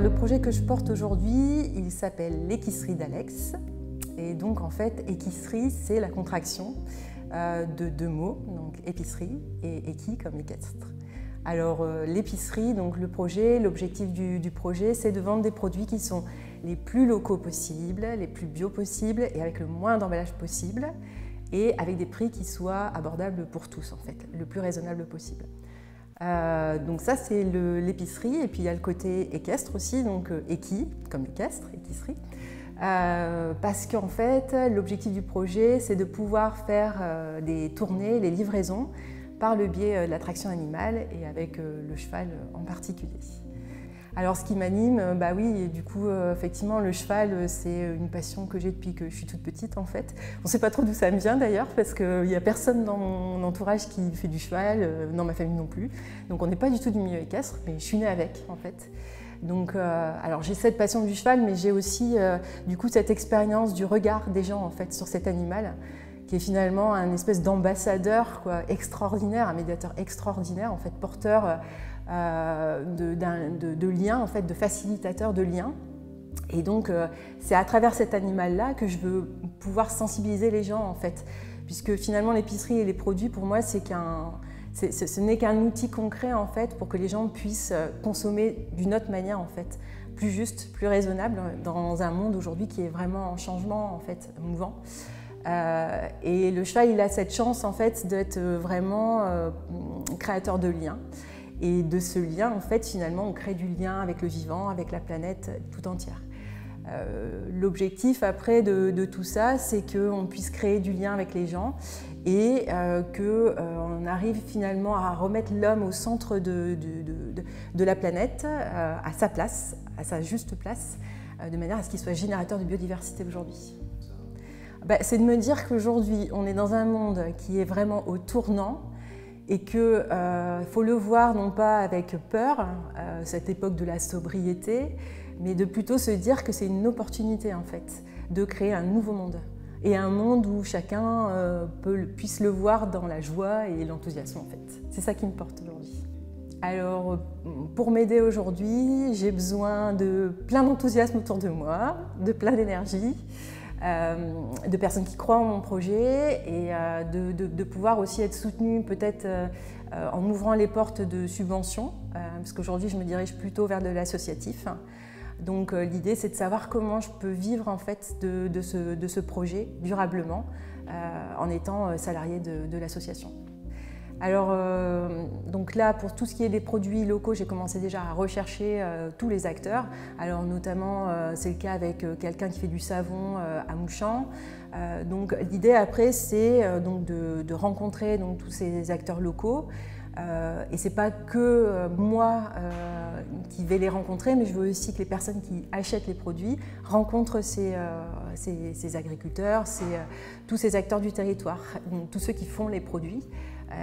le projet que je porte aujourd'hui, il s'appelle l'équisserie d'Alex. Et donc en fait, équisserie, c'est la contraction de deux mots, donc épicerie et équi comme équestre. Alors l'épicerie, donc le projet, l'objectif du projet, c'est de vendre des produits qui sont les plus locaux possibles, les plus bio possibles et avec le moins d'emballage possible et avec des prix qui soient abordables pour tous en fait, le plus raisonnable possible. Donc ça c'est l'épicerie et puis il y a le côté équestre aussi, donc équi comme équestre, équisserie. Parce qu'en fait l'objectif du projet c'est de pouvoir faire des tournées, les livraisons par le biais de l'attraction animale et avec le cheval en particulier. Alors ce qui m'anime, bah oui, du coup effectivement le cheval c'est une passion que j'ai depuis que je suis toute petite en fait. On ne sait pas trop d'où ça me vient d'ailleurs parce qu'il n'y a personne dans mon entourage qui fait du cheval, dans ma famille non plus. Donc on n'est pas du tout du milieu équestre, mais je suis née avec en fait. Donc alors j'ai cette passion du cheval, mais j'ai aussi du coup cette expérience du regard des gens en fait sur cet animal, qui est finalement un espèce d'ambassadeur extraordinaire, un médiateur extraordinaire en fait, porteur de liens, en fait, de facilitateur de liens. Et donc c'est à travers cet animal-là que je veux pouvoir sensibiliser les gens en fait, puisque finalement l'épicerie et les produits pour moi ce n'est qu'un outil concret en fait pour que les gens puissent consommer d'une autre manière en fait, plus juste, plus raisonnable dans un monde aujourd'hui qui est vraiment en changement en fait, mouvant. Et le cheval il a cette chance en fait d'être vraiment créateur de liens. Et de ce lien, en fait, finalement, on crée du lien avec le vivant, avec la planète tout entière. L'objectif, après, de tout ça, c'est qu'on puisse créer du lien avec les gens et qu'on arrive finalement à remettre l'homme au centre de la planète, à sa place, à sa juste place, de manière à ce qu'il soit générateur de biodiversité aujourd'hui. C'est de me dire qu'aujourd'hui, on est dans un monde qui est vraiment au tournant, et qu'il faut le voir non pas avec peur, cette époque de la sobriété, mais de plutôt se dire que c'est une opportunité en fait, de créer un nouveau monde. Et un monde où chacun puisse le voir dans la joie et l'enthousiasme en fait. C'est ça qui me porte aujourd'hui. Alors pour m'aider aujourd'hui, j'ai besoin de plein d'enthousiasme autour de moi, de plein d'énergie, de personnes qui croient en mon projet et de pouvoir aussi être soutenue peut-être en ouvrant les portes de subventions, parce qu'aujourd'hui je me dirige plutôt vers de l'associatif. Donc l'idée c'est de savoir comment je peux vivre en fait de ce projet durablement en étant salariée de l'association. Alors donc là, pour tout ce qui est des produits locaux, j'ai commencé déjà à rechercher tous les acteurs. Alors notamment, c'est le cas avec quelqu'un qui fait du savon à Mouchamp. Donc l'idée après, c'est donc de rencontrer donc, tous ces acteurs locaux. Et c'est pas que moi qui vais les rencontrer, mais je veux aussi que les personnes qui achètent les produits rencontrent ces agriculteurs, tous ces acteurs du territoire, donc tous ceux qui font les produits.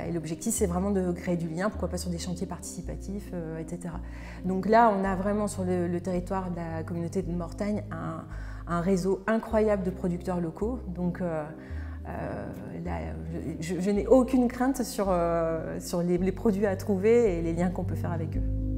Et l'objectif, c'est vraiment de créer du lien, pourquoi pas sur des chantiers participatifs, etc. Donc là, on a vraiment sur le territoire de la communauté de Mortagne un réseau incroyable de producteurs locaux. Donc là, je n'ai aucune crainte sur les produits à trouver et les liens qu'on peut faire avec eux.